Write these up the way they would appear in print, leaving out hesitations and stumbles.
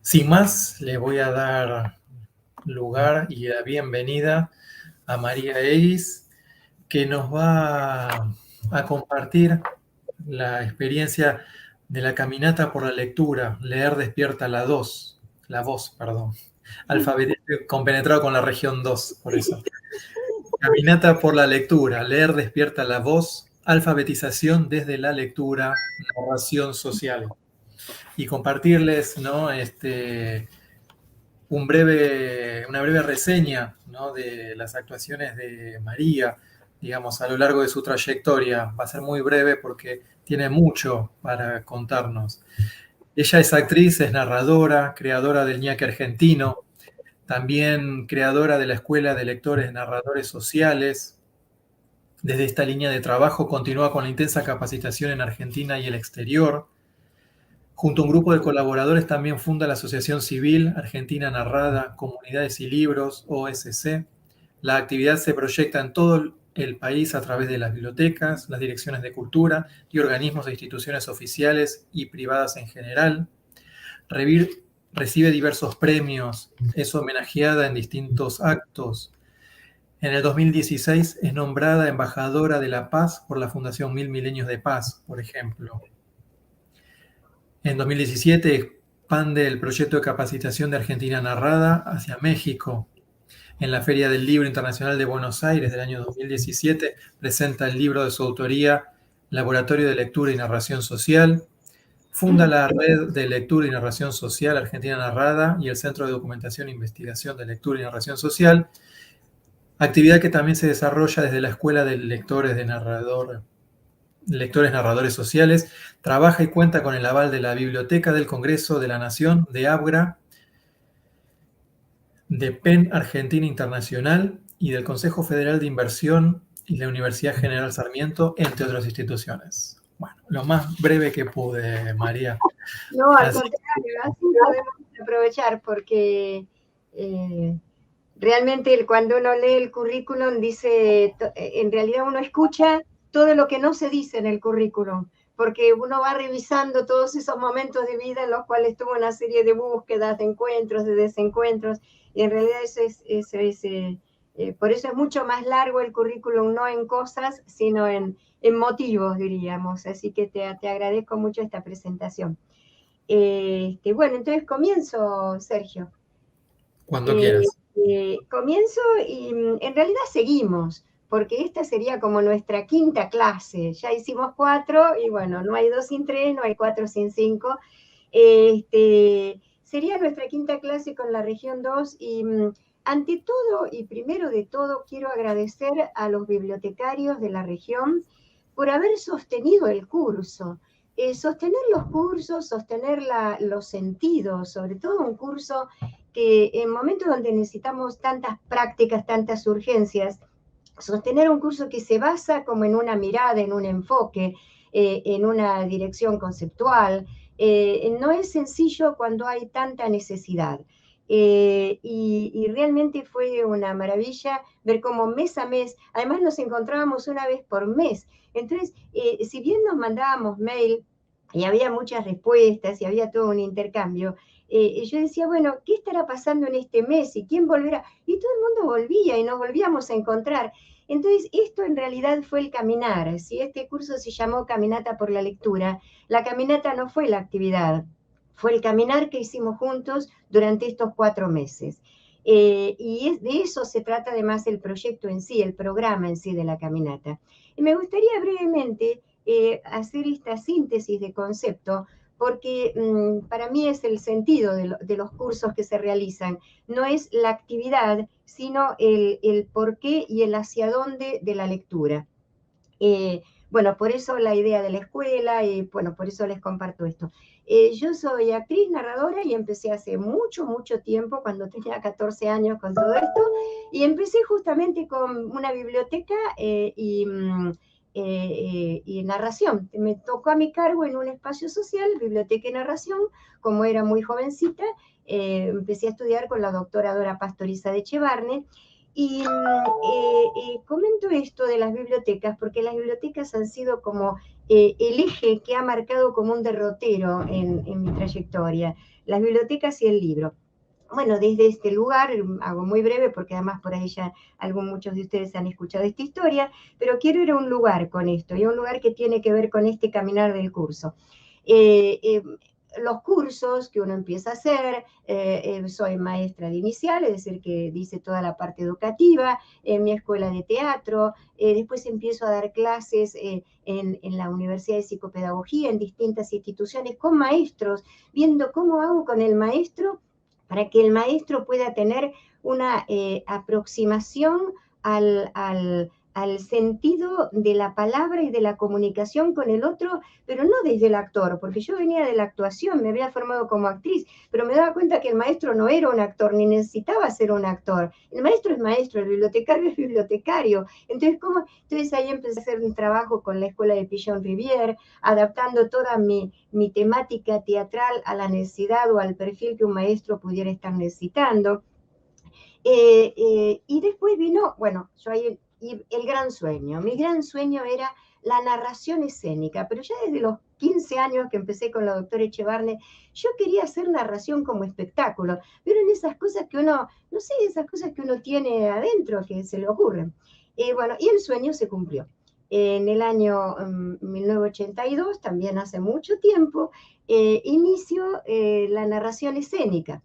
Sin más, le voy a dar lugar y la bienvenida a María Eguis, que nos va a compartir la experiencia de la caminata por la lectura. Leer despierta la voz, perdón. Compenetrado con la región 2, por eso. Caminata por la lectura. Leer despierta la voz. Alfabetización desde la lectura. Narración social. Y compartirles, ¿no? Una breve reseña, ¿no? De las actuaciones de María, digamos, a lo largo de su trayectoria. Va a ser muy breve porque tiene mucho para contarnos. Ella es actriz, es narradora, creadora del ñaque argentino, también creadora de la Escuela de Lectores Narradores Sociales. Desde esta línea de trabajo continúa con la intensa capacitación en Argentina y el exterior. Junto a un grupo de colaboradores también funda la Asociación Civil Argentina Narrada, Comunidades y Libros, OSC. La actividad se proyecta en todo el país a través de las bibliotecas, las direcciones de cultura y organismos e instituciones oficiales y privadas en general. Recibe diversos premios, es homenajeada en distintos actos. En el 2016 es nombrada embajadora de la paz por la Fundación Mil Milenios de Paz, por ejemplo. En 2017 expande el proyecto de capacitación de Argentina Narrada hacia México. En la Feria del Libro Internacional de Buenos Aires del año 2017 presenta el libro de su autoría, Laboratorio de Lectura y Narración Social. Funda la Red de Lectura y Narración Social Argentina Narrada y el Centro de Documentación e Investigación de Lectura y Narración Social, actividad que también se desarrolla desde la Escuela de Lectores Narradores Sociales. Trabaja y cuenta con el aval de la Biblioteca del Congreso de la Nación, de ABGRA, de PEN Argentina Internacional y del Consejo Federal de Inversión y la Universidad General Sarmiento, entre otras instituciones. Bueno, lo más breve que pude, María. No, al contrario, así podemos aprovechar porque realmente cuando uno lee el currículum dice, en realidad uno escucha todo lo que no se dice en el currículum, porque uno va revisando todos esos momentos de vida en los cuales tuvo una serie de búsquedas, de encuentros, de desencuentros, y en realidad por eso es mucho más largo el currículum, no en cosas, sino en motivos, diríamos. Así que te agradezco mucho esta presentación. Bueno, entonces comienzo, Sergio. Cuando quieras. Comienzo y en realidad seguimos, porque esta sería como nuestra quinta clase. Ya hicimos 4 y bueno, no hay 2 sin 3, no hay 4 sin 5. Sería nuestra quinta clase con la región 2 y ante todo y primero de todo quiero agradecer a los bibliotecarios de la región por haber sostenido el curso. Sostener los cursos, sostener los sentidos, sobre todo un curso que en momentos donde necesitamos tantas prácticas, tantas urgencias, sostener un curso que se basa como en una mirada, en un enfoque, en una dirección conceptual, no es sencillo cuando hay tanta necesidad. Y realmente fue una maravilla ver cómo mes a mes, además nos encontrábamos una vez por mes. Entonces, si bien nos mandábamos mail y había muchas respuestas y había todo un intercambio, yo decía, bueno, ¿qué estará pasando en este mes? ¿Y quién volverá? Y todo el mundo volvía y nos volvíamos a encontrar. Entonces, esto en realidad fue el caminar. Si este curso se llamó Caminata por la Lectura, la caminata no fue la actividad, fue el caminar que hicimos juntos durante estos 4 meses. Y de eso se trata además el proyecto en sí, el programa en sí de la caminata. Y me gustaría brevemente hacer esta síntesis de concepto, porque para mí es el sentido de los cursos que se realizan. No es la actividad, sino el por qué y el hacia dónde de la lectura. Bueno, por eso la idea de la escuela y bueno, por eso les comparto esto. Yo soy actriz, narradora y empecé hace mucho, mucho tiempo, cuando tenía 14 años con todo esto, y empecé justamente con una biblioteca y narración. Me tocó a mi cargo en un espacio social, biblioteca y narración, como era muy jovencita, empecé a estudiar con la doctora Dora Pastoriza de Echevarne. Y comento esto de las bibliotecas porque las bibliotecas han sido como el eje que ha marcado como un derrotero en mi trayectoria. las bibliotecas y el libro. Bueno, desde este lugar, hago muy breve porque además por ahí ya muchos de ustedes han escuchado esta historia, pero quiero ir a un lugar con esto, y a un lugar que tiene que ver con este caminar del curso. Los cursos que uno empieza a hacer, soy maestra de inicial, es decir, que dice toda la parte educativa, en mi escuela de teatro, después empiezo a dar clases en la Universidad de Psicopedagogía, en distintas instituciones, con maestros, viendo cómo hago con el maestro para que el maestro pueda tener una aproximación al sentido de la palabra y de la comunicación con el otro, pero no desde el actor, porque yo venía de la actuación, me había formado como actriz, pero me daba cuenta que el maestro no era un actor, ni necesitaba ser un actor. El maestro es maestro, el bibliotecario es bibliotecario. Entonces ahí empecé a hacer un trabajo con la escuela de Pigeon Rivière, adaptando toda mi temática teatral a la necesidad o al perfil que un maestro pudiera estar necesitando. Y después vino, bueno, yo ahí, y el gran sueño. Mi gran sueño era la narración escénica, pero ya desde los 15 años que empecé con la doctora Echevarne, yo quería hacer narración como espectáculo, pero en esas cosas que uno, no sé, esas cosas que uno tiene adentro que se le ocurren. Bueno, y el sueño se cumplió. En el año 1982, también hace mucho tiempo, inicio la narración escénica.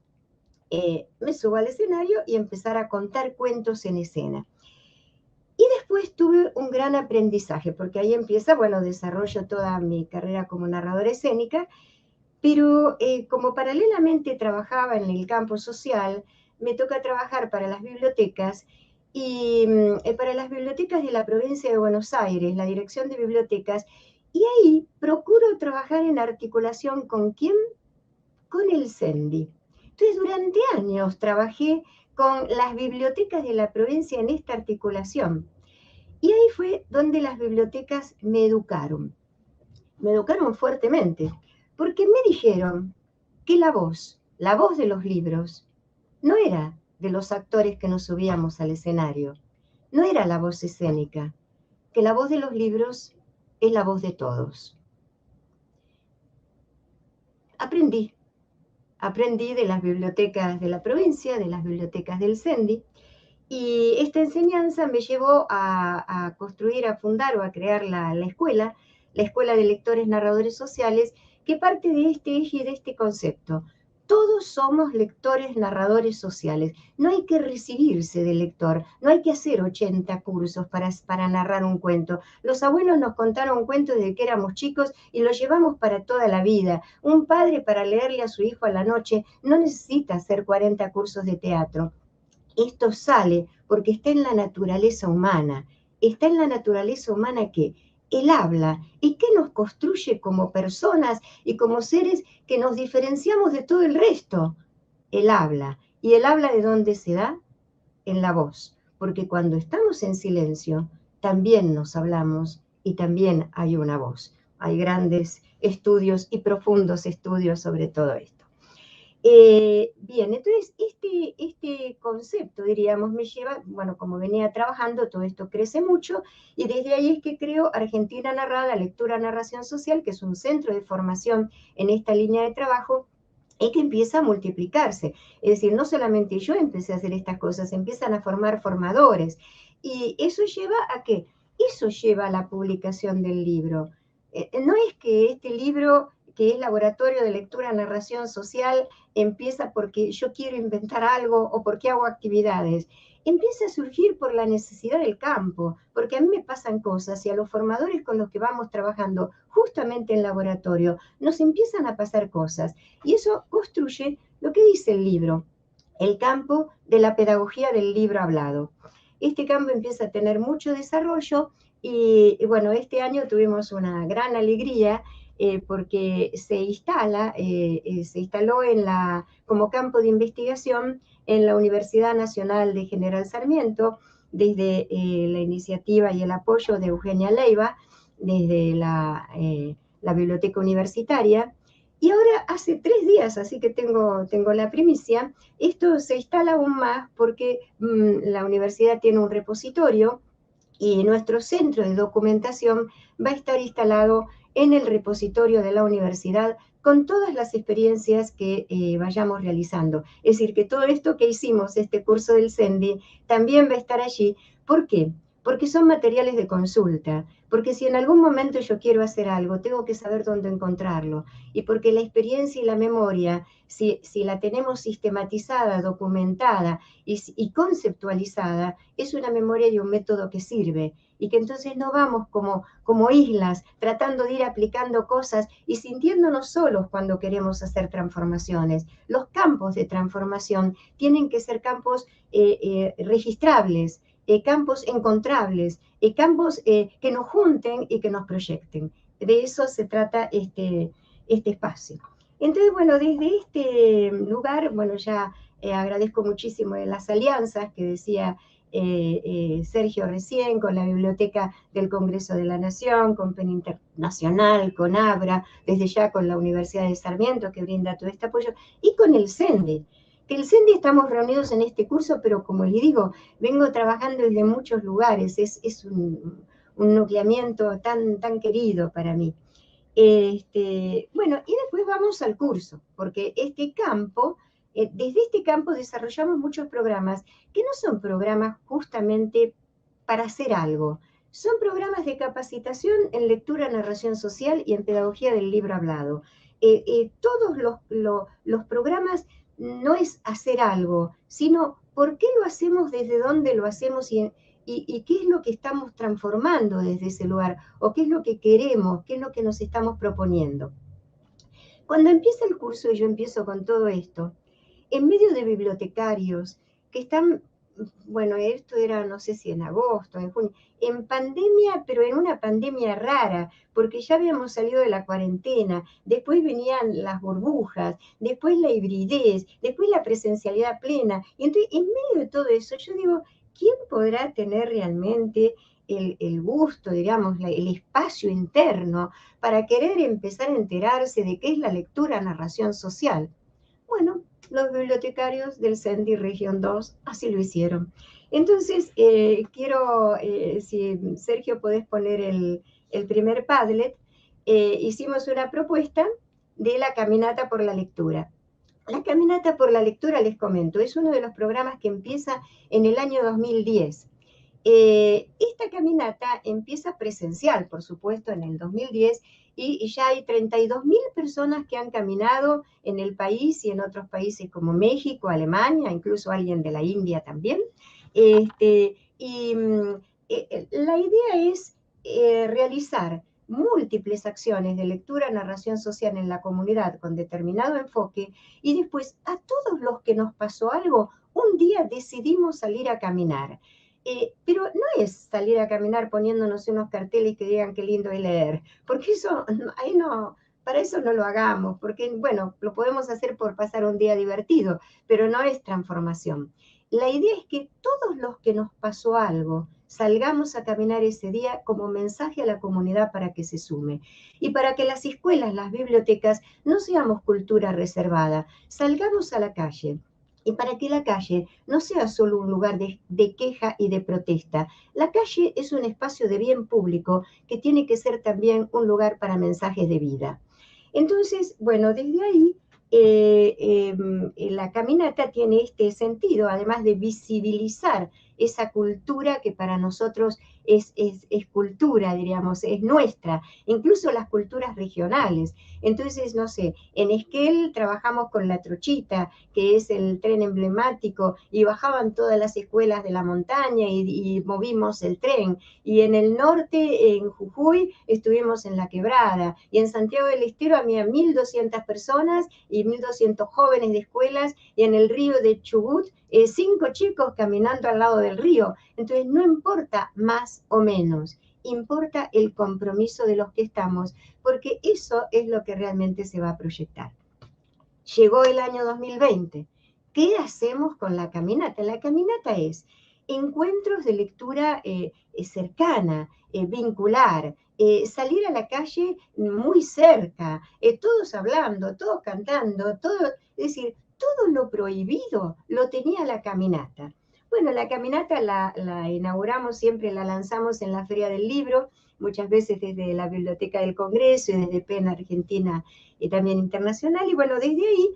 Me subo al escenario y empezar a contar cuentos en escena. Y después tuve un gran aprendizaje, porque ahí empieza, bueno, desarrollo toda mi carrera como narradora escénica, pero como paralelamente trabajaba en el campo social, me toca trabajar para las bibliotecas y para las bibliotecas de la provincia de Buenos Aires, la dirección de bibliotecas, y ahí procuro trabajar en articulación con quién, con el CENDI. Entonces, durante años trabajé con las bibliotecas de la provincia en esta articulación. Y ahí fue donde las bibliotecas me educaron fuertemente, porque me dijeron que la voz de los libros, no era de los actores que nos subíamos al escenario, no era la voz escénica, que la voz de los libros es la voz de todos. Aprendí de las bibliotecas de la provincia, de las bibliotecas del CENDI, y esta enseñanza me llevó a construir, a fundar o a crear la Escuela de Lectores Narradores Sociales, que parte de este eje y de este concepto. Todos somos lectores narradores sociales. No hay que recibirse de lector, no hay que hacer 80 cursos para narrar un cuento. Los abuelos nos contaron cuentos desde que éramos chicos y los llevamos para toda la vida. Un padre para leerle a su hijo a la noche no necesita hacer 40 cursos de teatro. Esto sale porque está en la naturaleza humana. Está en la naturaleza humana que él habla y que nos construye como personas y como seres que nos diferenciamos de todo el resto. Él habla. ¿Y él habla de dónde se da? En la voz. Porque cuando estamos en silencio, también nos hablamos y también hay una voz. Hay grandes estudios y profundos estudios sobre todo esto. Bien, entonces este concepto, diríamos, me lleva, bueno, como venía trabajando, todo esto crece mucho, y desde ahí es que creo Argentina Narrada, Lectura Narración Social, que es un centro de formación en esta línea de trabajo, y que empieza a multiplicarse. Es decir, no solamente yo empecé a hacer estas cosas, empiezan a formar formadores, y eso lleva a ¿qué? Eso lleva a la publicación del libro. No es que este libro, que es Laboratorio de Lectura Narración Social, empieza porque yo quiero inventar algo o porque hago actividades. Empieza a surgir por la necesidad del campo, porque a mí me pasan cosas y a los formadores con los que vamos trabajando justamente en laboratorio nos empiezan a pasar cosas, y eso construye lo que dice el libro, el campo de la pedagogía del libro hablado. Este campo empieza a tener mucho desarrollo y bueno, este año tuvimos una gran alegría porque se instaló como campo de investigación en la Universidad Nacional de General Sarmiento, desde la iniciativa y el apoyo de Eugenia Leiva, desde la Biblioteca Universitaria. Y ahora hace 3 días, así que tengo la primicia, esto se instala aún más porque la universidad tiene un repositorio y nuestro centro de documentación va a estar instalado en el repositorio de la universidad con todas las experiencias que vayamos realizando. Es decir, que todo esto que hicimos, este curso del CENDI, también va a estar allí. ¿Por qué? Porque son materiales de consulta, porque si en algún momento yo quiero hacer algo, tengo que saber dónde encontrarlo, y porque la experiencia y la memoria, si la tenemos sistematizada, documentada y conceptualizada, es una memoria y un método que sirve, y que entonces no vamos como islas tratando de ir aplicando cosas y sintiéndonos solos cuando queremos hacer transformaciones. Los campos de transformación tienen que ser campos registrables, campos encontrables, campos que nos junten y que nos proyecten. De eso se trata este espacio. Entonces, bueno, desde este lugar, bueno, ya agradezco muchísimo las alianzas que decía Sergio recién, con la Biblioteca del Congreso de la Nación, con PEN Internacional, con ABRA, desde ya con la Universidad de Sarmiento, que brinda todo este apoyo, y con el CENDI, que el CENDI estamos reunidos en este curso, pero como les digo, vengo trabajando desde muchos lugares, es un nucleamiento tan querido para mí. Bueno, y después vamos al curso, porque este campo, desde este campo desarrollamos muchos programas que no son programas justamente para hacer algo, son programas de capacitación en lectura, narración social y en pedagogía del libro hablado. Todos los programas no es hacer algo, sino por qué lo hacemos, desde dónde lo hacemos y qué es lo que estamos transformando desde ese lugar, o qué es lo que queremos, qué es lo que nos estamos proponiendo. Cuando empieza el curso y yo empiezo con todo esto, en medio de bibliotecarios que están, bueno, esto era, no sé si en agosto, en junio, en pandemia, pero en una pandemia rara, porque ya habíamos salido de la cuarentena, después venían las burbujas, después la hibridez, después la presencialidad plena, y entonces en medio de todo eso yo digo, ¿quién podrá tener realmente el gusto, digamos, el espacio interno para querer empezar a enterarse de qué es la lectura, narración social? Bueno, los bibliotecarios del CENDI Región 2 así lo hicieron. Entonces, quiero, si Sergio podés poner el primer Padlet, hicimos una propuesta de la caminata por la lectura. La caminata por la lectura, les comento, es uno de los programas que empieza en el año 2010. Esta caminata empieza presencial, por supuesto, en el 2010, y ya hay 32.000 personas que han caminado en el país y en otros países como México, Alemania, incluso alguien de la India también. La idea es realizar múltiples acciones de lectura, narración social en la comunidad con determinado enfoque, y después a todos los que nos pasó algo, un día decidimos salir a caminar. Pero no es salir a caminar poniéndonos unos carteles que digan qué lindo es leer, porque eso, ahí no, para eso no lo hagamos, porque, bueno, lo podemos hacer por pasar un día divertido, pero no es transformación. La idea es que todos los que nos pasó algo, salgamos a caminar ese día como mensaje a la comunidad para que se sume. Y para que las escuelas, las bibliotecas, no seamos cultura reservada, salgamos a la calle. Y para que la calle no sea solo un lugar de queja y de protesta. La calle es un espacio de bien público que tiene que ser también un lugar para mensajes de vida. Entonces, bueno, desde ahí la caminata tiene este sentido, además de visibilizar esa cultura que para nosotros es cultura, diríamos, es nuestra, incluso las culturas regionales. Entonces, no sé, en Esquel trabajamos con la trochita, que es el tren emblemático, y bajaban todas las escuelas de la montaña y movimos el tren. Y en el norte, en Jujuy, estuvimos en La Quebrada, y en Santiago del Estero había 1.200 personas y 1.200 jóvenes de escuelas, y en el río de Chubut, 5 chicos caminando al lado del río. Entonces, no importa más o menos, importa el compromiso de los que estamos, porque eso es lo que realmente se va a proyectar. Llegó el año 2020. ¿Qué hacemos con la caminata? La caminata es encuentros de lectura cercana, vincular, salir a la calle muy cerca, todos hablando, todos cantando, todo, es decir, todo lo prohibido lo tenía la caminata. Bueno, la caminata la inauguramos, siempre la lanzamos en la Feria del Libro, muchas veces desde la Biblioteca del Congreso y desde PEN Argentina y también internacional. Y bueno, desde ahí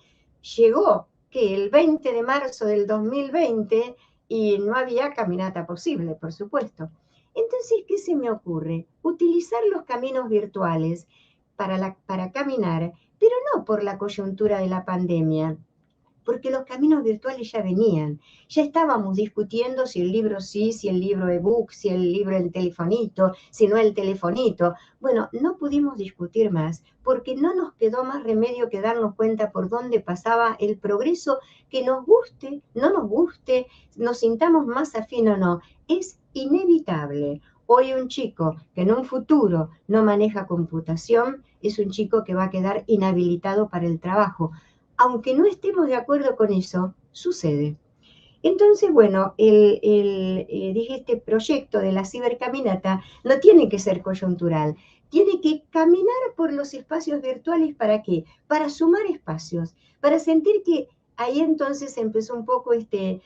llegó que el 20 de marzo del 2020 y no había caminata posible, por supuesto. Entonces, ¿qué se me ocurre? Utilizar los caminos virtuales para caminar, pero no por la coyuntura de la pandemia, porque los caminos virtuales ya venían. Ya estábamos discutiendo si el libro sí, si el libro ebook, si el libro en telefonito, si no el telefonito. Bueno, no pudimos discutir más porque no nos quedó más remedio que darnos cuenta por dónde pasaba el progreso, que nos guste, no nos guste, nos sintamos más afín o no. Es inevitable. Hoy un chico que en un futuro no maneja computación es un chico que va a quedar inhabilitado para el trabajo. Aunque no estemos de acuerdo con eso, sucede. Entonces, bueno, dije, este proyecto de la cibercaminata no tiene que ser coyuntural, tiene que caminar por los espacios virtuales. ¿Para qué? Para sumar espacios, para sentir que ahí entonces empezó un poco este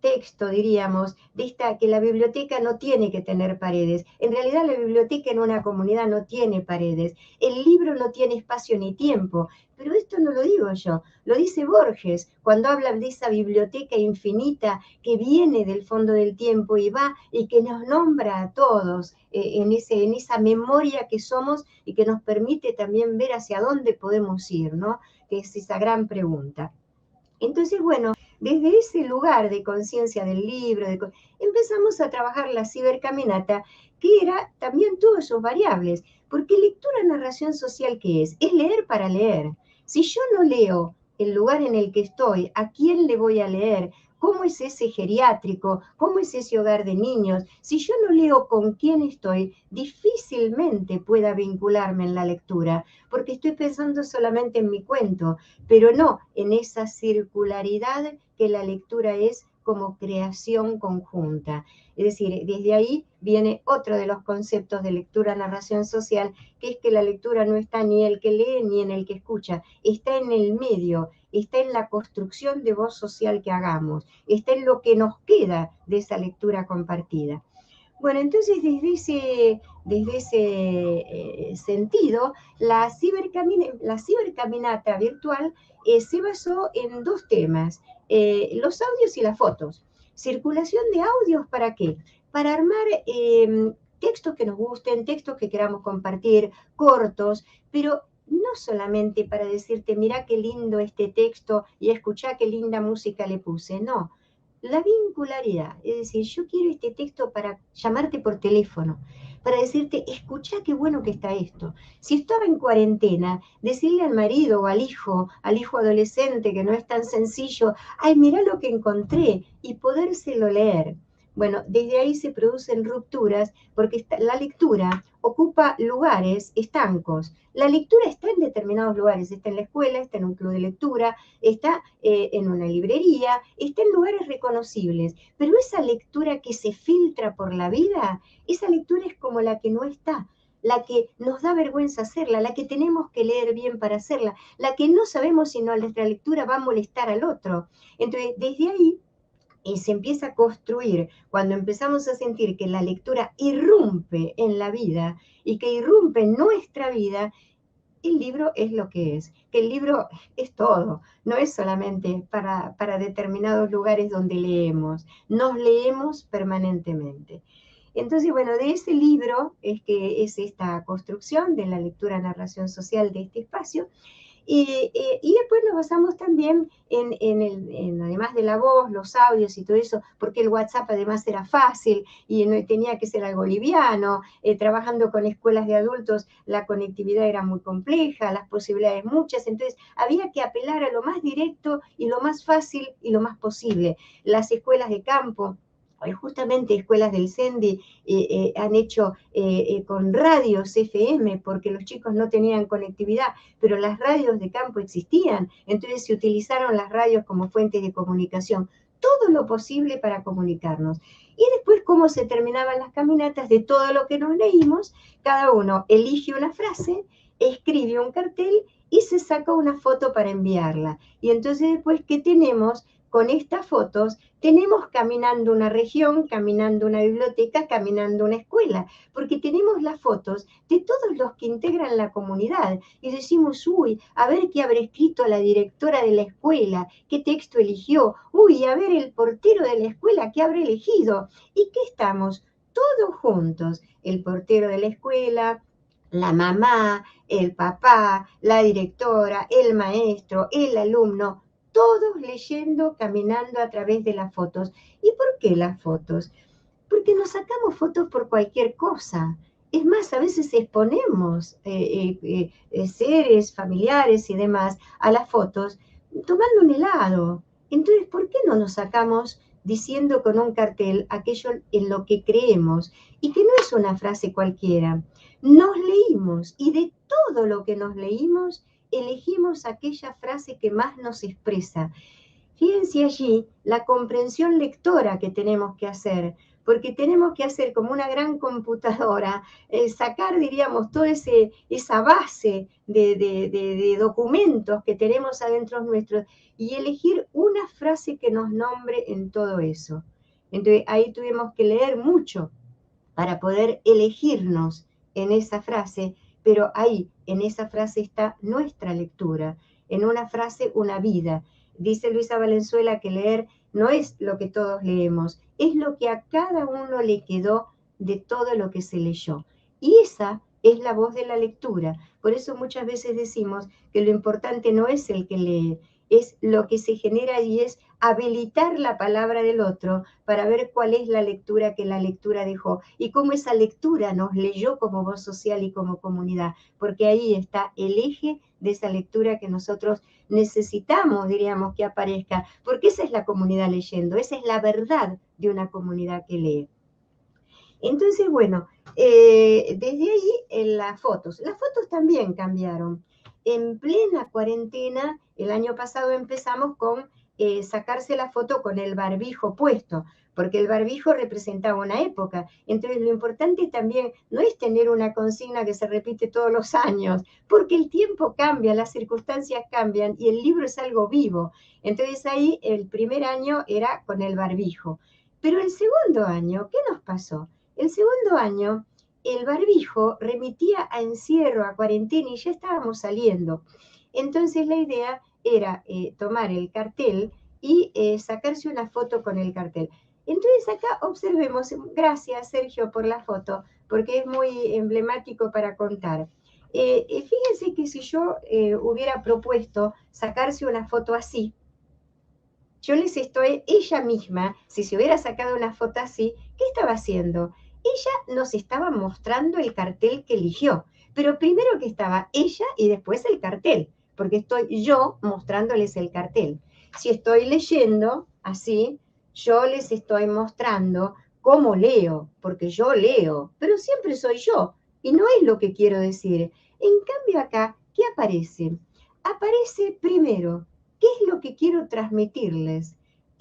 texto, diríamos, que la biblioteca no tiene que tener paredes. En realidad la biblioteca en una comunidad no tiene paredes, el libro no tiene espacio ni tiempo, pero esto no lo digo yo, lo dice Borges cuando habla de esa biblioteca infinita que viene del fondo del tiempo y va y que nos nombra a todos en esa memoria que somos y que nos permite también ver hacia dónde podemos ir, ¿no? Que es esa gran pregunta. Entonces, bueno, desde ese lugar de conciencia del libro, empezamos a trabajar la cibercaminata, que era también todas sus variables, porque lectura, narración social, ¿qué es? Es leer para leer. Si yo no leo el lugar en el que estoy, ¿a quién le voy a leer? ¿Cómo es ese geriátrico? ¿Cómo es ese hogar de niños? Si yo no leo con quién estoy, difícilmente pueda vincularme en la lectura, porque estoy pensando solamente en mi cuento, pero no en esa circularidad que la lectura es como creación conjunta. Es decir, desde ahí viene otro de los conceptos de lectura, narración social, que es que la lectura no está ni en el que lee ni en el que escucha, está en el medio, está en la construcción de voz social que hagamos, está en lo que nos queda de esa lectura compartida. Bueno, entonces desde ese sentido, la cibercaminata virtual se basó en dos temas, los audios y las fotos. Circulación de audios, ¿para qué? Para armar textos que nos gusten, textos que queramos compartir, cortos, pero no solamente para decirte, mira qué lindo este texto y escuchá qué linda música le puse, no. La vincularidad, es decir, yo quiero este texto para llamarte por teléfono, para decirte, escuchá qué bueno que está esto. Si estaba en cuarentena, decirle al marido o al hijo adolescente que no es tan sencillo, ay, mirá lo que encontré, y podérselo leer. Bueno, desde ahí se producen rupturas porque la lectura ocupa lugares estancos. La lectura está en determinados lugares, está en la escuela, está en un club de lectura, está en una librería, está en lugares reconocibles, pero esa lectura que se filtra por la vida, esa lectura es como la que no está, la que nos da vergüenza hacerla, la que tenemos que leer bien para hacerla, la que no sabemos si nuestra lectura va a molestar al otro. Entonces, desde ahí se empieza a construir, cuando empezamos a sentir que la lectura irrumpe en la vida y que irrumpe en nuestra vida, el libro es lo que es, que el libro es todo, no es solamente para determinados lugares donde leemos, nos leemos permanentemente. Entonces, bueno, de ese libro es que es esta construcción de la lectura narración social de este espacio. Y después nos basamos también además de la voz, los audios y todo eso, porque el WhatsApp además era fácil y no tenía que ser algo liviano. Trabajando con escuelas de adultos, la conectividad era muy compleja, las posibilidades muchas, entonces había que apelar a lo más directo y lo más fácil y lo más posible. Las escuelas de campo, justamente escuelas del CENDI han hecho con radios FM, porque los chicos no tenían conectividad, pero las radios de campo existían, entonces se utilizaron las radios como fuentes de comunicación, todo lo posible para comunicarnos. Y después, cómo se terminaban las caminatas, de todo lo que nos leímos, cada uno elige una frase, escribe un cartel y se saca una foto para enviarla. Y entonces después, ¿qué tenemos? con estas fotos tenemos caminando una región, caminando una biblioteca, caminando una escuela, porque tenemos las fotos de todos los que integran la comunidad y decimos, uy, a ver qué habrá escrito la directora de la escuela, qué texto eligió, uy, a ver el portero de la escuela, qué habrá elegido. ¿Y qué estamos? Todos juntos, el portero de la escuela, la mamá, el papá, la directora, el maestro, el alumno, todos leyendo, caminando a través de las fotos. ¿Y por qué las fotos? Porque nos sacamos fotos por cualquier cosa. Es más, a veces exponemos seres, familiares y demás a las fotos tomando un helado. Entonces, ¿por qué no nos sacamos diciendo con un cartel aquello en lo que creemos? Y que no es una frase cualquiera. Nos leímos y de todo lo que nos leímos, elegimos aquella frase que más nos expresa. Fíjense allí la comprensión lectora que tenemos que hacer, porque tenemos que hacer como una gran computadora, sacar, diríamos, toda esa base de documentos que tenemos adentro nuestros y elegir una frase que nos nombre en todo eso. Entonces ahí tuvimos que leer mucho para poder elegirnos en esa frase, pero ahí, en esa frase está nuestra lectura, en una frase, una vida. Dice Luisa Valenzuela que leer no es lo que todos leemos, es lo que a cada uno le quedó de todo lo que se leyó. Y esa es la voz de la lectura. Por eso muchas veces decimos que lo importante no es el que lee, es lo que se genera y es habilitar la palabra del otro para ver cuál es la lectura que la lectura dejó y cómo esa lectura nos leyó como voz social y como comunidad, porque ahí está el eje de esa lectura que nosotros necesitamos, diríamos, que aparezca, porque esa es la comunidad leyendo, esa es la verdad de una comunidad que lee. Entonces, bueno, desde ahí las fotos también cambiaron. En plena cuarentena, el año pasado empezamos con sacarse la foto con el barbijo puesto, porque el barbijo representaba una época. Entonces, lo importante también no es tener una consigna que se repite todos los años, porque el tiempo cambia, las circunstancias cambian y el libro es algo vivo. Entonces, ahí el primer año era con el barbijo. Pero el segundo año, ¿qué nos pasó? El segundo año, el barbijo remitía a encierro, a cuarentena y ya estábamos saliendo. Entonces la idea era tomar el cartel y sacarse una foto con el cartel. Entonces acá observemos, gracias Sergio por la foto, porque es muy emblemático para contar. Fíjense que si yo hubiera propuesto sacarse una foto así, yo les estoy, ella misma, si se hubiera sacado una foto así, ¿qué estaba haciendo? Ella nos estaba mostrando el cartel que eligió, pero primero que estaba ella y después el cartel, porque estoy yo mostrándoles el cartel. Si estoy leyendo así, yo les estoy mostrando cómo leo, porque yo leo, pero siempre soy yo, y no es lo que quiero decir. En cambio acá, ¿qué aparece? Aparece primero, ¿qué es lo que quiero transmitirles?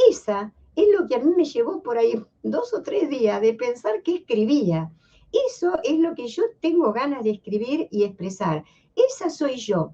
Esa es lo que a mí me llevó por ahí 2 o 3 días de pensar qué escribía. Eso es lo que yo tengo ganas de escribir y expresar. Esa soy yo.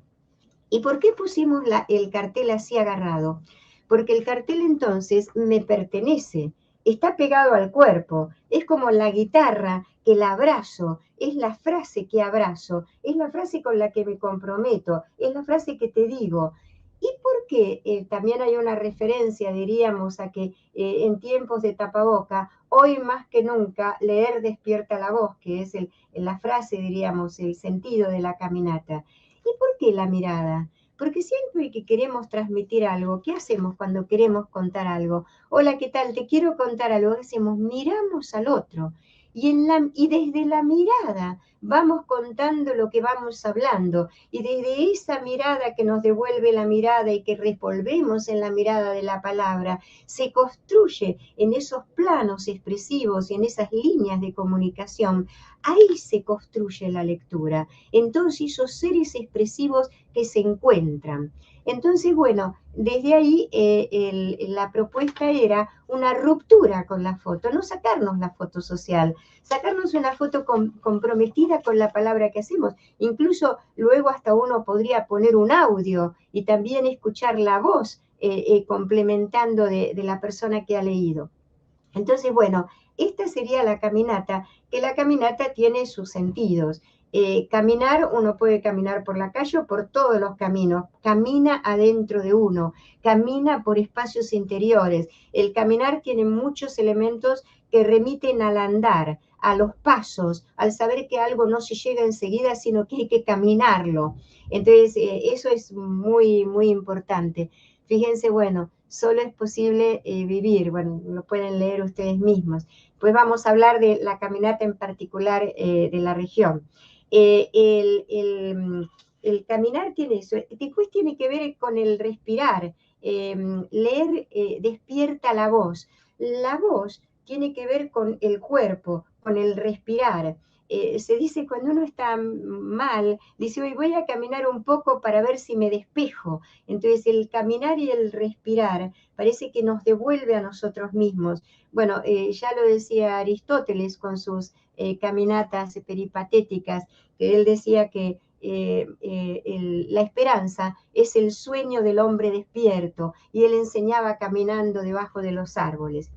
¿Y por qué pusimos el cartel así agarrado? Porque el cartel entonces me pertenece, está pegado al cuerpo, es como la guitarra que la abrazo, es la frase que abrazo, es la frase con la que me comprometo, es la frase que te digo. ¿Y por qué también hay una referencia, diríamos, a que en tiempos de tapaboca, hoy más que nunca, leer despierta la voz, que es la frase, diríamos, el sentido de la caminata? ¿Y por qué la mirada? Porque siempre que queremos transmitir algo, ¿qué hacemos cuando queremos contar algo? Hola, ¿qué tal? Te quiero contar algo. Decimos, miramos al otro. Y desde la mirada vamos contando lo que vamos hablando. Y desde esa mirada que nos devuelve la mirada y que revolvemos en la mirada de la palabra, se construye en esos planos expresivos y en esas líneas de comunicación. Ahí se construye la lectura. Entonces, esos seres expresivos que se encuentran. Entonces, bueno, desde ahí la propuesta era una ruptura con la foto, no sacarnos la foto social, sacarnos una foto comprometida con la palabra que hacemos. Incluso luego hasta uno podría poner un audio y también escuchar la voz complementando de la persona que ha leído. Entonces, bueno, esta sería la caminata, que la caminata tiene sus sentidos. Caminar, uno puede caminar por la calle o por todos los caminos, camina adentro de uno, camina por espacios interiores. El caminar tiene muchos elementos que remiten al andar, a los pasos, al saber que algo no se llega enseguida, sino que hay que caminarlo. Entonces, eso es muy, muy importante. Fíjense, bueno, solo es posible vivir, bueno, lo pueden leer ustedes mismos. Pues vamos a hablar de la caminata en particular de la región. El caminar tiene eso, después tiene que ver con el respirar. Leer despierta la voz. La voz tiene que ver con el cuerpo, con el respirar. Se dice cuando uno está mal, dice, hoy voy a caminar un poco para ver si me despejo. Entonces el caminar y el respirar parece que nos devuelve a nosotros mismos. Bueno, ya lo decía Aristóteles con sus caminatas peripatéticas, que él decía que la esperanza es el sueño del hombre despierto, y él enseñaba caminando debajo de los árboles.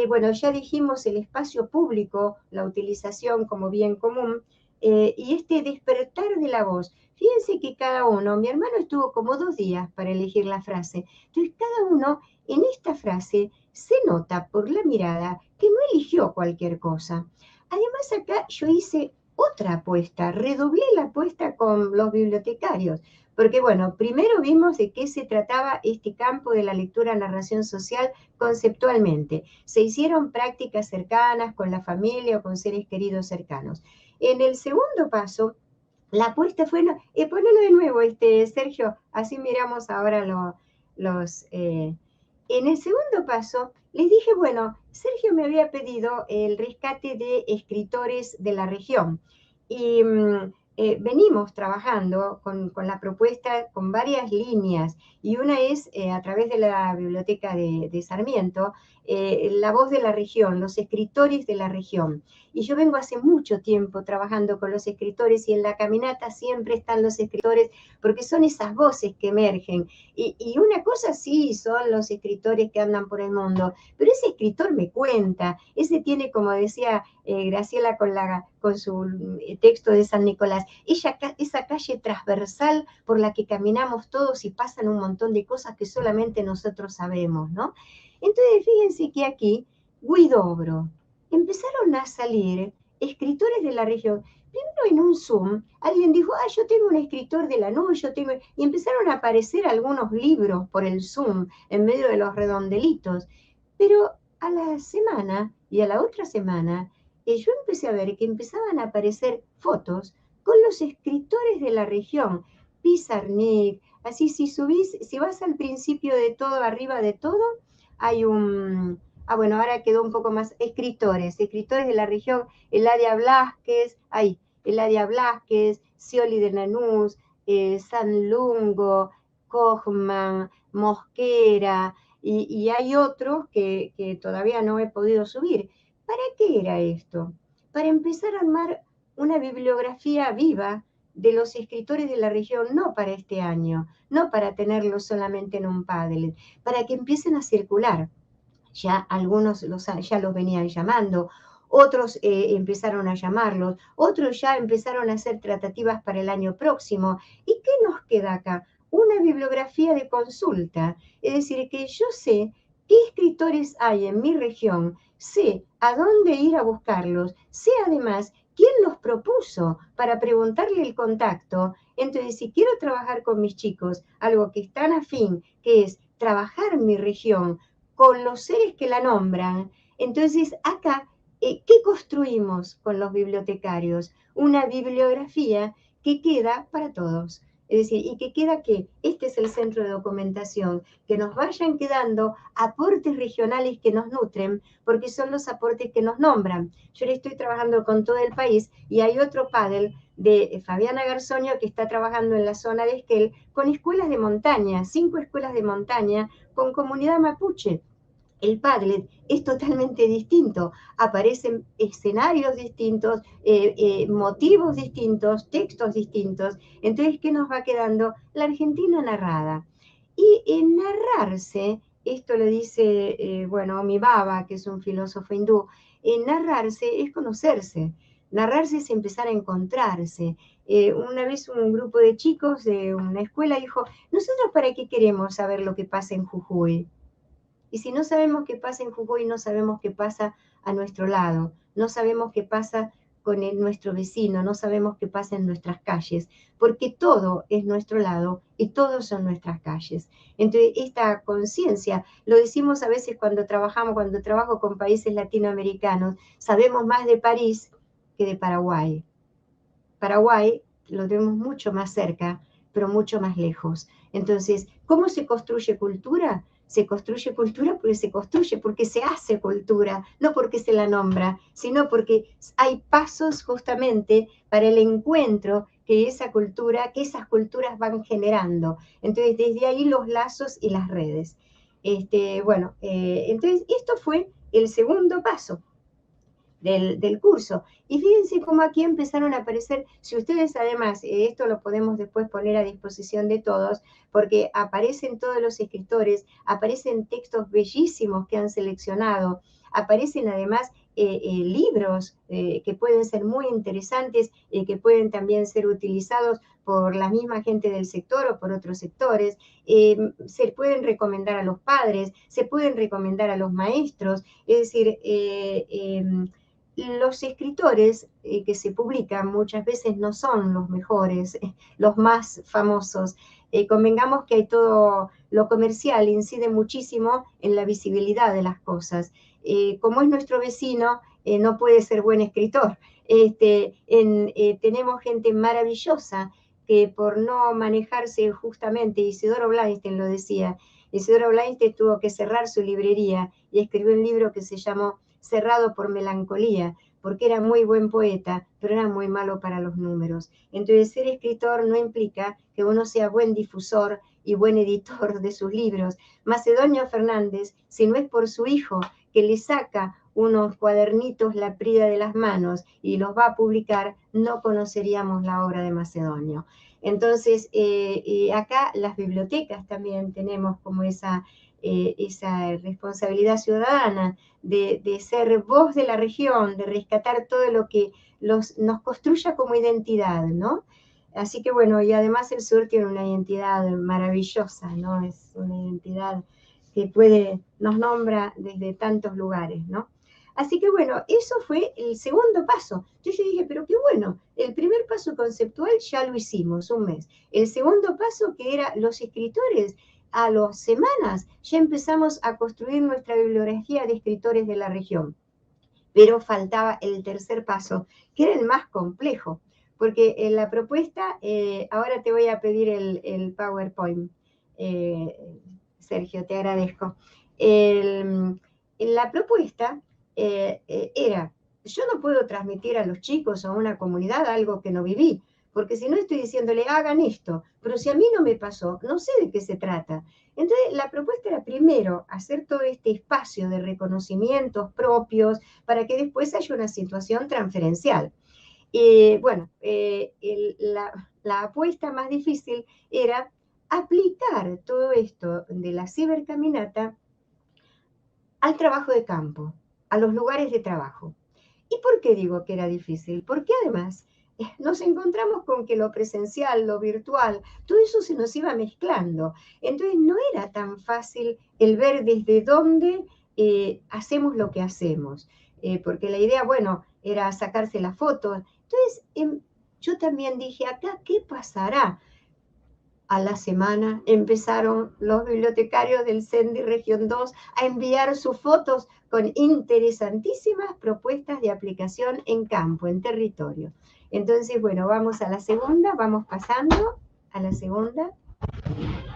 Bueno, ya dijimos el espacio público, la utilización como bien común, y este despertar de la voz. Fíjense que cada uno, mi hermano estuvo como 2 días para elegir la frase, entonces cada uno en esta frase se nota por la mirada que no eligió cualquier cosa. Además acá yo hice otra apuesta, redoblé la apuesta con los bibliotecarios, porque bueno, primero vimos de qué se trataba este campo de la lectura-narración social conceptualmente. Se hicieron prácticas cercanas con la familia o con seres queridos cercanos. En el segundo paso, la apuesta fue, ponelo de nuevo, Sergio, así miramos ahora los... En el segundo paso, les dije, bueno, Sergio me había pedido el rescate de escritores de la región y venimos trabajando con la propuesta con varias líneas, y una es a través de la biblioteca de Sarmiento, la voz de la región, los escritores de la región. Y yo vengo hace mucho tiempo trabajando con los escritores, y en la caminata siempre están los escritores, porque son esas voces que emergen. Y una cosa sí son los escritores que andan por el mundo, pero ese escritor me cuenta, ese tiene, como decía Graciela con su texto de San Nicolás, esa calle transversal por la que caminamos todos y pasan un montón de cosas que solamente nosotros sabemos, ¿no? Entonces, fíjense que aquí, Huidobro, empezaron a salir escritores de la región. Primero en un Zoom, alguien dijo, yo tengo un escritor de Lanús, y empezaron a aparecer algunos libros por el Zoom, en medio de los redondelitos. Pero a la semana y a la otra semana, yo empecé a ver que empezaban a aparecer fotos con los escritores de la región, Pizarnik, así si vas al principio de todo, arriba de todo, hay bueno, ahora quedó un poco más, escritores de la región, Eladia Blasquez, Scioli de Lanús, San Lungo, Kochman, Mosquera, y hay otros que todavía no he podido subir. ¿Para qué era esto? Para empezar a armar una bibliografía viva de los escritores de la región, no para este año, no para tenerlos solamente en un Padlet, para que empiecen a circular. Ya algunos ya los venían llamando, otros empezaron a llamarlos, otros ya empezaron a hacer tratativas para el año próximo. ¿Y qué nos queda acá? Una bibliografía de consulta, es decir, que yo sé qué escritores hay en mi región, sé a dónde ir a buscarlos, sé además quién los propuso para preguntarle el contacto. Entonces, si quiero trabajar con mis chicos, algo que es tan afín, que es trabajar mi región con los seres que la nombran, entonces acá, ¿qué construimos con los bibliotecarios? Una bibliografía que queda para todos. Es decir, y que queda que este es el centro de documentación, que nos vayan quedando aportes regionales que nos nutren, porque son los aportes que nos nombran. Yo le estoy trabajando con todo el país, y hay otro panel de Fabiana Garzonio que está trabajando en la zona de Esquel con escuelas de montaña, 5 escuelas de montaña con comunidad mapuche. El Padlet es totalmente distinto, aparecen escenarios distintos, motivos distintos, textos distintos. Entonces, ¿qué nos va quedando? La Argentina narrada. Y en narrarse, esto lo dice, bueno, mi Baba, que es un filósofo hindú, narrarse es conocerse, narrarse es empezar a encontrarse. Una vez un grupo de chicos de una escuela dijo, ¿nosotros para qué queremos saber lo que pasa en Jujuy? Y si no sabemos qué pasa en Jujuy, no sabemos qué pasa a nuestro lado, no sabemos qué pasa con nuestro vecino, no sabemos qué pasa en nuestras calles, porque todo es nuestro lado y todos son nuestras calles. Entonces, esta conciencia, lo decimos a veces cuando trabajo con países latinoamericanos, sabemos más de París que de Paraguay. Paraguay lo tenemos mucho más cerca, pero mucho más lejos. Entonces, ¿cómo se construye cultura? Se construye cultura porque se hace cultura, no porque se la nombra, sino porque hay pasos justamente para el encuentro que esa cultura, que esas culturas van generando. Entonces, desde ahí los lazos y las redes. Entonces, esto fue el segundo paso del curso. Y fíjense cómo aquí empezaron a aparecer, si ustedes además, esto lo podemos después poner a disposición de todos, porque aparecen todos los escritores, aparecen textos bellísimos que han seleccionado, aparecen además libros que pueden ser muy interesantes, que pueden también ser utilizados por la misma gente del sector o por otros sectores, se pueden recomendar a los padres, se pueden recomendar a los maestros, es decir, los escritores que se publican muchas veces no son los mejores, los más famosos. Convengamos que hay todo lo comercial incide muchísimo en la visibilidad de las cosas. Como es nuestro vecino, no puede ser buen escritor. Tenemos gente maravillosa que por no manejarse justamente, Isidoro Blainstein lo decía, Isidoro Blainstein tuvo que cerrar su librería y escribió un libro que se llamó Cerrado por melancolía, porque era muy buen poeta, pero era muy malo para los números. Entonces, ser escritor no implica que uno sea buen difusor y buen editor de sus libros. Macedonio Fernández, si no es por su hijo, que le saca unos cuadernitos la prida de las manos y los va a publicar, no conoceríamos la obra de Macedonio. Entonces, acá las bibliotecas también tenemos como esa responsabilidad ciudadana de ser voz de la región, de rescatar todo lo que nos construya como identidad, ¿no? Así que bueno, y además el sur tiene una identidad maravillosa, ¿no? Es una identidad que nos nombra desde tantos lugares, ¿no? Así que bueno, eso fue el segundo paso. Yo dije, pero qué bueno, el primer paso conceptual ya lo hicimos, un mes. El segundo paso, que era los escritores, a las semanas ya empezamos a construir nuestra bibliografía de escritores de la región. Pero faltaba el tercer paso, que era el más complejo, porque en la propuesta, ahora te voy a pedir el PowerPoint, Sergio, te agradezco. La propuesta era, yo no puedo transmitir a los chicos o a una comunidad algo que no viví, porque si no estoy diciéndole, hagan esto, pero si a mí no me pasó, no sé de qué se trata. Entonces, la propuesta era primero hacer todo este espacio de reconocimientos propios para que después haya una situación transferencial. La apuesta más difícil era aplicar todo esto de la cibercaminata al trabajo de campo, a los lugares de trabajo. ¿Y por qué digo que era difícil? Porque además nos encontramos con que lo presencial, lo virtual, todo eso se nos iba mezclando. Entonces no era tan fácil el ver desde dónde hacemos lo que hacemos, porque la idea, bueno, era sacarse la foto. Entonces yo también dije, acá, ¿qué pasará? A la semana empezaron los bibliotecarios del CENDI Región 2 a enviar sus fotos con interesantísimas propuestas de aplicación en campo, en territorio. Entonces, bueno, vamos a la segunda, vamos pasando a la segunda,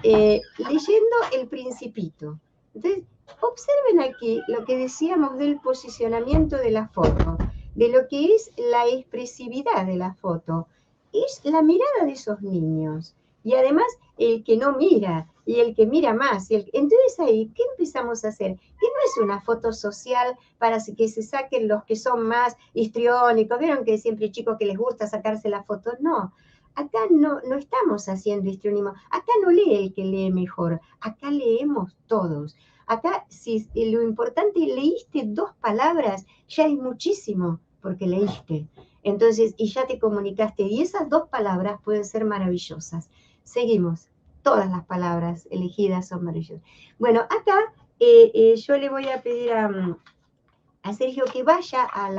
leyendo El Principito. Entonces, observen aquí lo que decíamos del posicionamiento de la foto, de lo que es la expresividad de la foto. Es la mirada de esos niños. Y además, el que no mira y el que mira más. Entonces ahí, ¿qué empezamos a hacer? Que no es una foto social para que se saquen los que son más histriónicos. ¿Vieron que siempre hay chicos que les gusta sacarse la foto? No. acá no estamos haciendo histrionismo, acá no lee el que lee mejor, acá leemos todos. Acá, si lo importante, leíste 2 palabras, ya es muchísimo, porque leíste. Entonces, y ya te comunicaste, y esas 2 palabras pueden ser maravillosas. Seguimos, todas las palabras elegidas son maravillosas. Bueno, acá yo le voy a pedir a Sergio que vaya a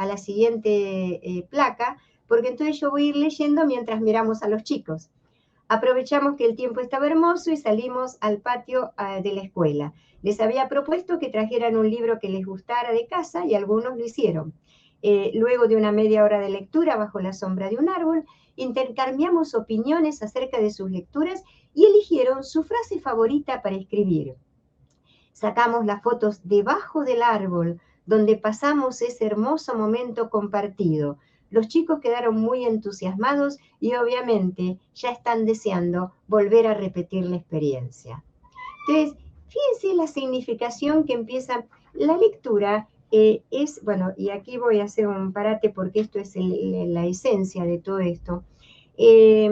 la siguiente placa, porque entonces yo voy a ir leyendo mientras miramos a los chicos. Aprovechamos que el tiempo estaba hermoso y salimos al patio de la escuela. Les había propuesto que trajeran un libro que les gustara de casa y algunos lo hicieron. Luego de una media hora de lectura bajo la sombra de un árbol, intercambiamos opiniones acerca de sus lecturas y eligieron su frase favorita para escribir. Sacamos las fotos debajo del árbol donde pasamos ese hermoso momento compartido. Los chicos quedaron muy entusiasmados y obviamente ya están deseando volver a repetir la experiencia. Entonces, fíjense la significación que empieza la lectura. Es, bueno, y aquí voy a hacer un parate porque esto es la esencia de todo esto. Y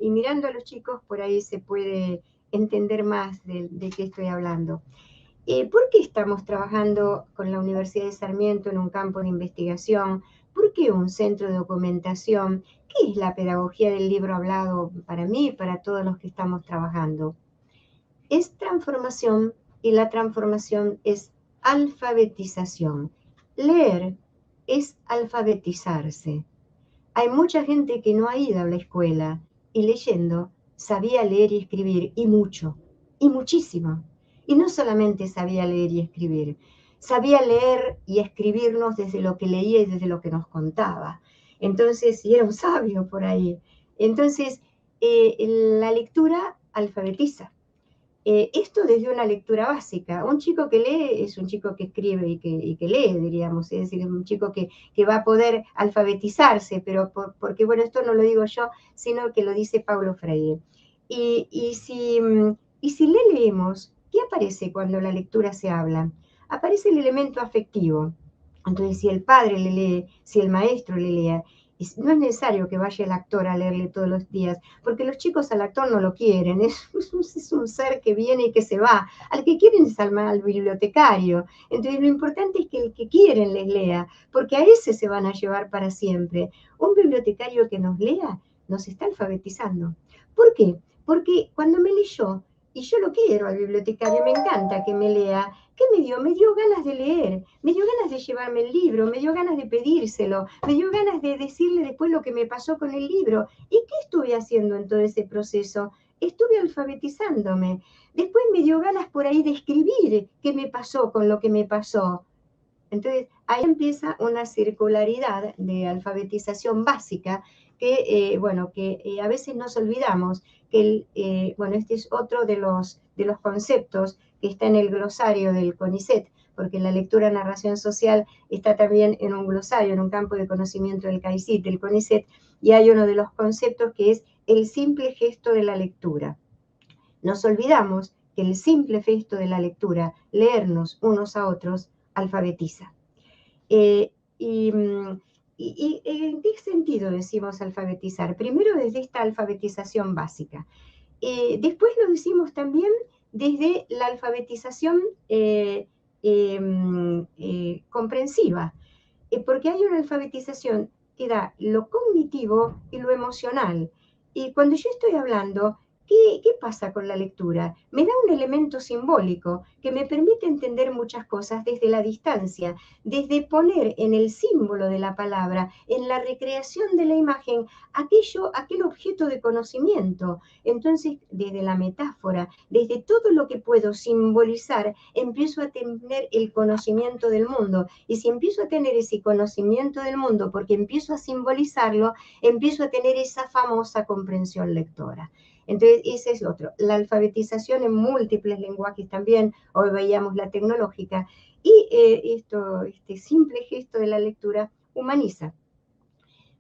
mirando a los chicos, por ahí se puede entender más de qué estoy hablando. ¿Por qué estamos trabajando con la Universidad de Sarmiento en un campo de investigación? ¿Por qué un centro de documentación? ¿Qué es la pedagogía del libro hablado para mí y para todos los que estamos trabajando? Es transformación y la transformación es alfabetización. Leer es alfabetizarse. Hay mucha gente que no ha ido a la escuela y leyendo sabía leer y escribir, y mucho, y muchísimo. Y no solamente sabía leer y escribir, sabía leer y escribirnos desde lo que leía y desde lo que nos contaba. Entonces, y era un sabio por ahí. Entonces, la lectura alfabetiza. Esto desde una lectura básica. Un chico que lee es un chico que escribe y que lee, diríamos, es decir, es un chico que va a poder alfabetizarse, pero porque, bueno, esto no lo digo yo, sino que lo dice Paulo Freire. Y si le leemos, ¿qué aparece cuando la lectura se habla? Aparece el elemento afectivo. Entonces, si el padre le lee, si el maestro le lea, no es necesario que vaya el actor a leerle todos los días, porque los chicos al actor no lo quieren, es un ser que viene y que se va. Al que quieren es al bibliotecario. Entonces lo importante es que el que quieren les lea, porque a ese se van a llevar para siempre. Un bibliotecario que nos lea nos está alfabetizando. ¿Por qué? Porque cuando me leyó, y yo lo quiero al bibliotecario, me encanta que me lea, ¿qué me dio? Me dio ganas de leer, me dio ganas de llevarme el libro, me dio ganas de pedírselo, me dio ganas de decirle después lo que me pasó con el libro. ¿Y qué estuve haciendo en todo ese proceso? Estuve alfabetizándome. Después me dio ganas por ahí de escribir qué me pasó con lo que me pasó. Entonces, ahí empieza una circularidad de alfabetización básica que, bueno, que a veces nos olvidamos que, bueno, este es otro de los conceptos que está en el glosario del CONICET, porque la lectura narración social está también en un glosario, en un campo de conocimiento del CAICIT, del CONICET, y hay uno de los conceptos que es el simple gesto de la lectura. Nos olvidamos que el simple gesto de la lectura, leernos unos a otros, alfabetiza. ¿Y en qué sentido decimos alfabetizar? Primero desde esta alfabetización básica. Después lo decimos también desde la alfabetización comprensiva, porque hay una alfabetización que da lo cognitivo y lo emocional. Y cuando yo estoy hablando, ¿qué pasa con la lectura? Me da un elemento simbólico que me permite entender muchas cosas desde la distancia, desde poner en el símbolo de la palabra, en la recreación de la imagen, aquel objeto de conocimiento. Entonces, desde la metáfora, desde todo lo que puedo simbolizar, empiezo a tener el conocimiento del mundo. Y si empiezo a tener ese conocimiento del mundo, porque empiezo a simbolizarlo, empiezo a tener esa famosa comprensión lectora. Entonces, ese es otro. La alfabetización en múltiples lenguajes también, hoy veíamos la tecnológica, y este simple gesto de la lectura humaniza.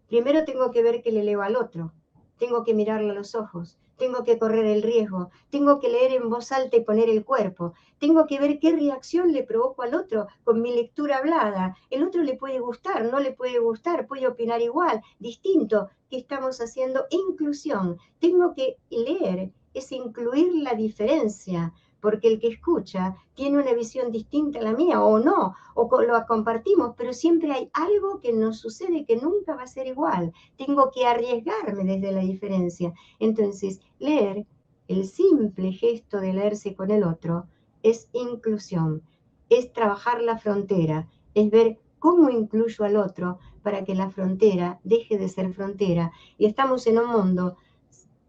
Primero tengo que ver que le leo al otro, tengo que mirarle a los ojos, tengo que correr el riesgo, tengo que leer en voz alta y poner el cuerpo, tengo que ver qué reacción le provoco al otro con mi lectura hablada. El otro le puede gustar, no le puede gustar, puede opinar igual, distinto. ¿Qué estamos haciendo? Inclusión. Tengo que leer, es incluir la diferencia, porque el que escucha tiene una visión distinta a la mía o no, o lo compartimos, pero siempre hay algo que nos sucede que nunca va a ser igual. Tengo que arriesgarme desde la diferencia. Entonces, leer, el simple gesto de leerse con el otro, es inclusión, es trabajar la frontera, es ver cómo incluyo al otro para que la frontera deje de ser frontera. Y estamos en un mundo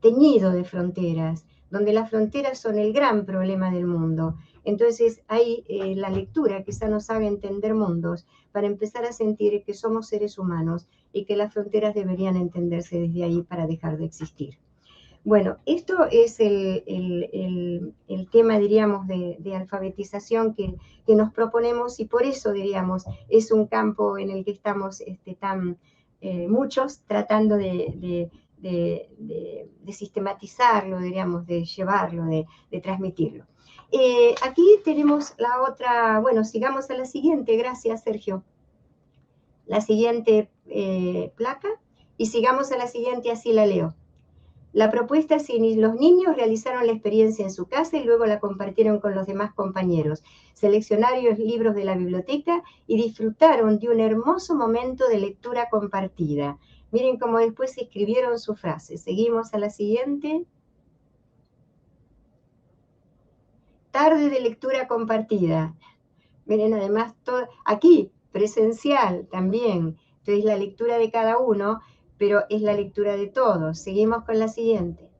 teñido de fronteras, donde las fronteras son el gran problema del mundo. Entonces, ahí la lectura quizá nos haga entender mundos para empezar a sentir que somos seres humanos y que las fronteras deberían entenderse desde ahí para dejar de existir. Bueno, esto es el tema, diríamos, de alfabetización que nos proponemos y por eso, diríamos, es un campo en el que estamos tan muchos tratando de sistematizarlo, diríamos, de llevarlo, de transmitirlo. Aquí tenemos la otra, bueno, sigamos a la siguiente, gracias Sergio. La siguiente placa y sigamos a la siguiente, así la leo. La propuesta es si los niños realizaron la experiencia en su casa y luego la compartieron con los demás compañeros. Seleccionaron los libros de la biblioteca y disfrutaron de un hermoso momento de lectura compartida. Miren cómo después escribieron su frase. Seguimos a la siguiente. Tarde de lectura compartida. Miren, además, todo, aquí, presencial también. Entonces, la lectura de cada uno, pero es la lectura de todos. Seguimos con la siguiente.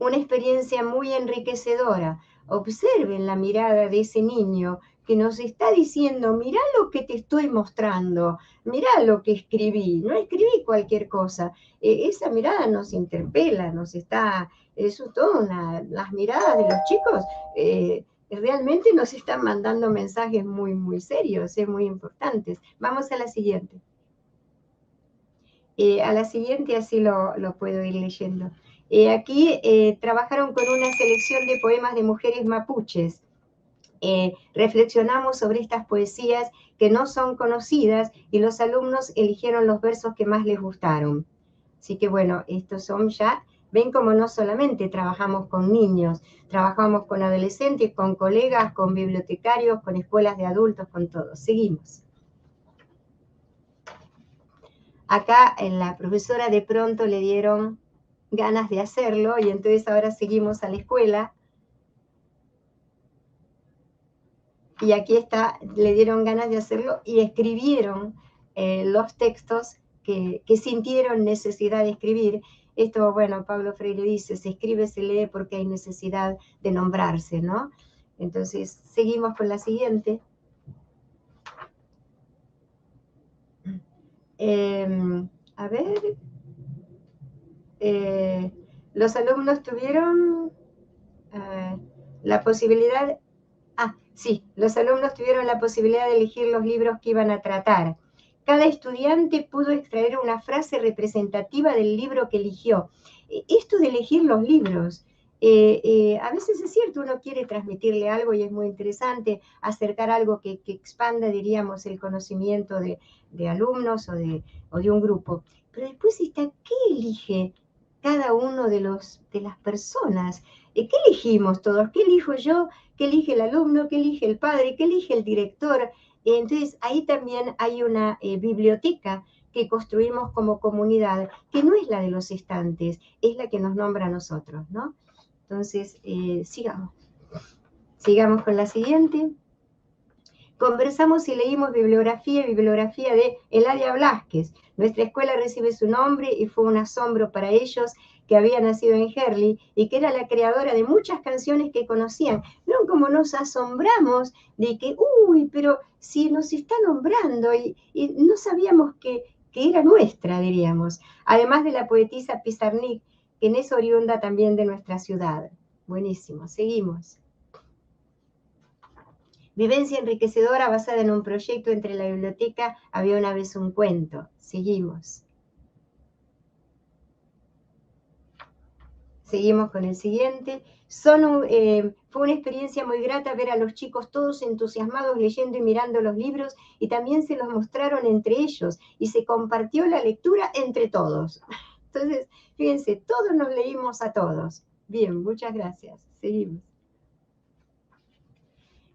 Una experiencia muy enriquecedora. Observen la mirada de ese niño que nos está diciendo, mirá lo que te estoy mostrando, mirá lo que escribí, no escribí cualquier cosa. Esa mirada nos interpela, nos está, eso todo, las miradas de los chicos realmente nos están mandando mensajes muy, muy serios, muy importantes. Vamos a la siguiente. A la siguiente así lo puedo ir leyendo. Aquí trabajaron con una selección de poemas de mujeres mapuches. Reflexionamos sobre estas poesías que no son conocidas y los alumnos eligieron los versos que más les gustaron. Así que bueno, estos son ya, ven como no solamente trabajamos con niños, trabajamos con adolescentes, con colegas, con bibliotecarios, con escuelas de adultos, con todos. Seguimos. Acá la profesora de pronto le dieron ganas de hacerlo y entonces ahora seguimos a la escuela. Y aquí está, le dieron ganas de hacerlo y escribieron los textos que sintieron necesidad de escribir. Esto, bueno, Pablo Freire dice, se escribe, se lee porque hay necesidad de nombrarse, ¿no? Entonces, seguimos con la siguiente. A ver, los alumnos tuvieron la posibilidad, sí, los alumnos tuvieron la posibilidad de elegir los libros que iban a tratar. Cada estudiante pudo extraer una frase representativa del libro que eligió. Esto de elegir los libros, a veces es cierto, uno quiere transmitirle algo y es muy interesante, acercar algo que expanda, diríamos, el conocimiento de alumnos o de un grupo. Pero después está, ¿qué elige cada uno de las personas? ¿Qué elegimos todos? ¿Qué elijo yo? ¿Qué elige el alumno? ¿Qué elige el padre? ¿Qué elige el director? Entonces, ahí también hay una biblioteca que construimos como comunidad, que no es la de los estantes, es la que nos nombra a nosotros, ¿no? Entonces, sigamos. Sigamos con la siguiente. Conversamos y leímos bibliografía de Eladia Blasquez. Nuestra escuela recibe su nombre y fue un asombro para ellos que había nacido en Herli y que era la creadora de muchas canciones que conocían. ¿Vieron cómo nos asombramos de que, uy, pero si nos está nombrando y no sabíamos que era nuestra, diríamos? Además de la poetisa Pizarnik, que es oriunda también de nuestra ciudad. Buenísimo, seguimos. Vivencia enriquecedora basada en un proyecto entre la biblioteca Había una vez un cuento. Seguimos. Seguimos con el siguiente. Fue una experiencia muy grata ver a los chicos todos entusiasmados leyendo y mirando los libros, y también se los mostraron entre ellos y se compartió la lectura entre todos. Entonces, fíjense, todos nos leímos a todos. Bien, muchas gracias. Seguimos.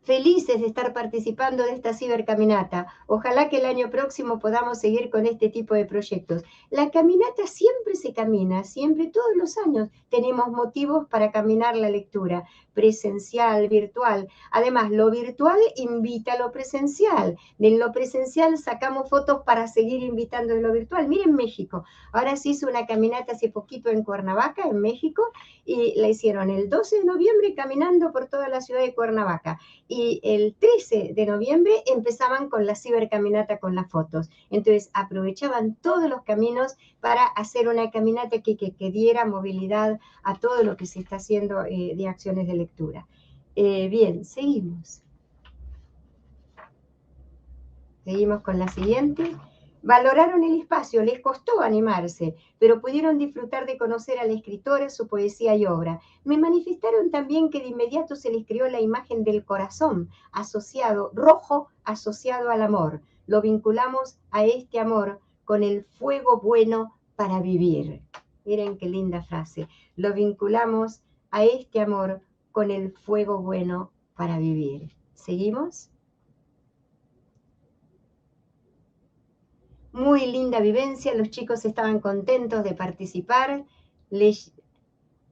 Felices de estar participando de esta cibercaminata. Ojalá que el año próximo podamos seguir con este tipo de proyectos. La caminata siempre se camina, siempre, todos los años tenemos motivos para caminar la lectura, presencial, virtual. Además, lo virtual invita a lo presencial. De lo presencial sacamos fotos para seguir invitando en lo virtual. Miren México, ahora se hizo una caminata hace poquito en Cuernavaca, en México, y la hicieron el 12 de noviembre caminando por toda la ciudad de Cuernavaca. Y el 13 de noviembre empezaban con la cibercaminata con las fotos. Entonces aprovechaban todos los caminos para hacer una caminata que diera movilidad a todo lo que se está haciendo de acciones de lectura. Bien, seguimos. Seguimos con la siguiente. Valoraron el espacio, les costó animarse, pero pudieron disfrutar de conocer al escritor, su poesía y obra. Me manifestaron también que de inmediato se les creó la imagen del corazón, rojo, asociado al amor. Lo vinculamos a este amor con el fuego bueno para vivir. Miren qué linda frase. Lo vinculamos a este amor con el fuego bueno para vivir. ¿Seguimos? Muy linda vivencia, los chicos estaban contentos de participar,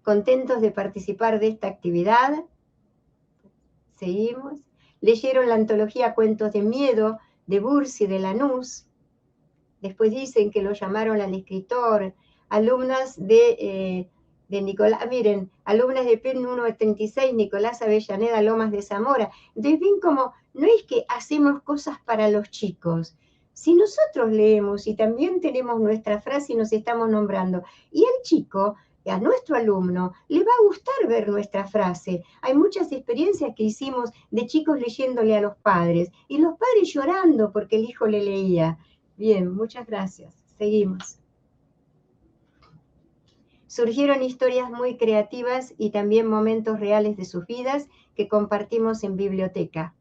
contentos de participar de esta actividad. Seguimos. Leyeron la antología Cuentos de Miedo de Bursi de Lanús. Después dicen que lo llamaron al escritor. Alumnas de Nicolás, miren, alumnas de PEN 176, Nicolás Avellaneda, Lomas de Zamora. Entonces ven como, no es que hacemos cosas para los chicos. Si nosotros leemos y también tenemos nuestra frase y nos estamos nombrando, y al chico, a nuestro alumno, le va a gustar ver nuestra frase. Hay muchas experiencias que hicimos de chicos leyéndole a los padres, y los padres llorando porque el hijo le leía. Bien, muchas gracias. Seguimos. Surgieron historias muy creativas y también momentos reales de sus vidas que compartimos en biblioteca.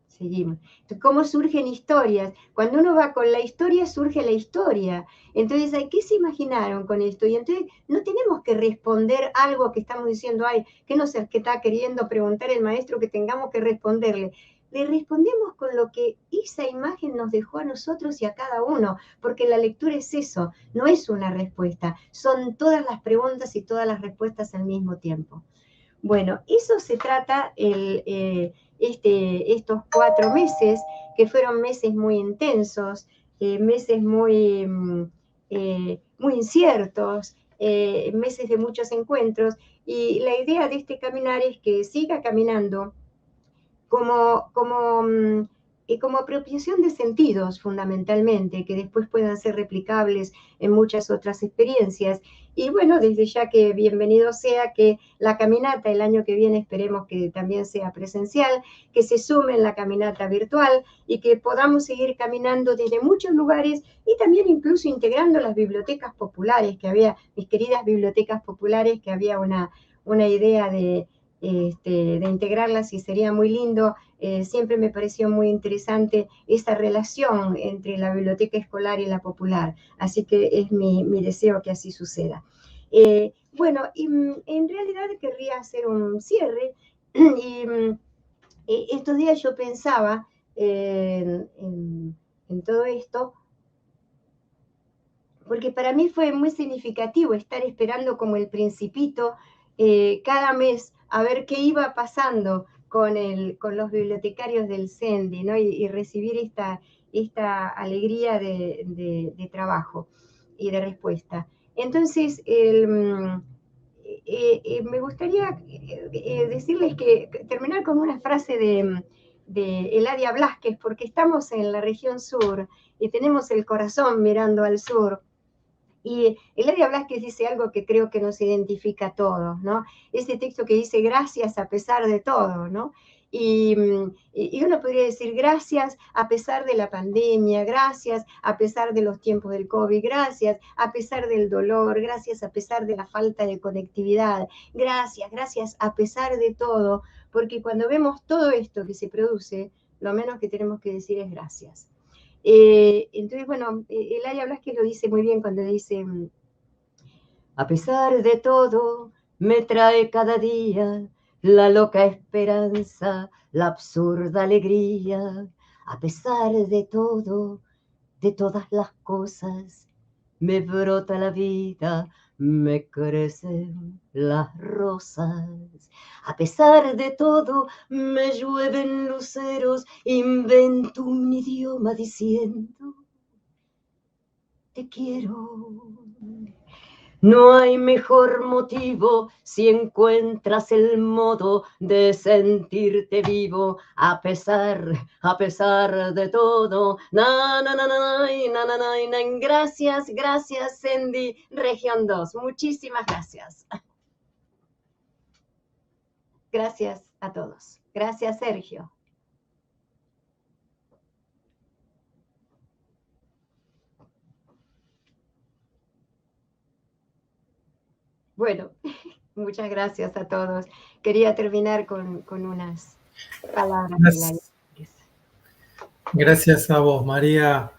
Seguimos. ¿Cómo surgen historias? Cuando uno va con la historia, surge la historia. Entonces, ¿qué se imaginaron con esto? Y entonces no tenemos que responder algo que estamos diciendo, ay, ¿qué no sé qué está queriendo preguntar el maestro que tengamos que responderle? Le respondemos con lo que esa imagen nos dejó a nosotros y a cada uno, porque la lectura es eso, no es una respuesta, son todas las preguntas y todas las respuestas al mismo tiempo. Bueno, eso se trata estos 4 meses, que fueron meses muy intensos, meses muy inciertos, meses de muchos encuentros, y la idea de este caminar es que siga caminando como apropiación de sentidos, fundamentalmente, que después puedan ser replicables en muchas otras experiencias. Y bueno, desde ya que bienvenido sea que la caminata el año que viene esperemos que también sea presencial, que se sume en la caminata virtual y que podamos seguir caminando desde muchos lugares y también incluso integrando las bibliotecas populares, que había, mis queridas bibliotecas populares, que había una idea de integrarlas y sería muy lindo. Siempre me pareció muy interesante esa relación entre la biblioteca escolar y la popular, así que es mi deseo que así suceda. Bueno, y en realidad querría hacer un cierre y estos días yo pensaba en todo esto, porque para mí fue muy significativo estar esperando como el Principito cada mes a ver qué iba pasando con los bibliotecarios del CENDI, ¿no? y recibir esta alegría de trabajo y de respuesta. Entonces, me gustaría decirles terminar con una frase de Eladia Blasquez, porque estamos en la región sur y tenemos el corazón mirando al sur. Y Eladia Blasquez dice algo que creo que nos identifica a todos, ¿no? Ese texto que dice gracias a pesar de todo, ¿no? Y uno podría decir gracias a pesar de la pandemia, gracias a pesar de los tiempos del COVID, gracias a pesar del dolor, gracias a pesar de la falta de conectividad, gracias a pesar de todo, porque cuando vemos todo esto que se produce, lo menos que tenemos que decir es gracias. Entonces, bueno, Elia Blasquez lo dice muy bien cuando dice, a pesar de todo, me trae cada día la loca esperanza, la absurda alegría. A pesar de todo, de todas las cosas, me brota la vida, me crecen las rosas. A pesar de todo, me llueven luceros, invento un idioma diciendo, te quiero. No hay mejor motivo si encuentras el modo de sentirte vivo a pesar de todo. Na, na, na, na, na, na, na, na. Gracias, Sandy, Región 2. Muchísimas gracias. Gracias a todos. Gracias, Sergio. Bueno, muchas gracias a todos. Quería terminar con unas palabras. Gracias a vos, María.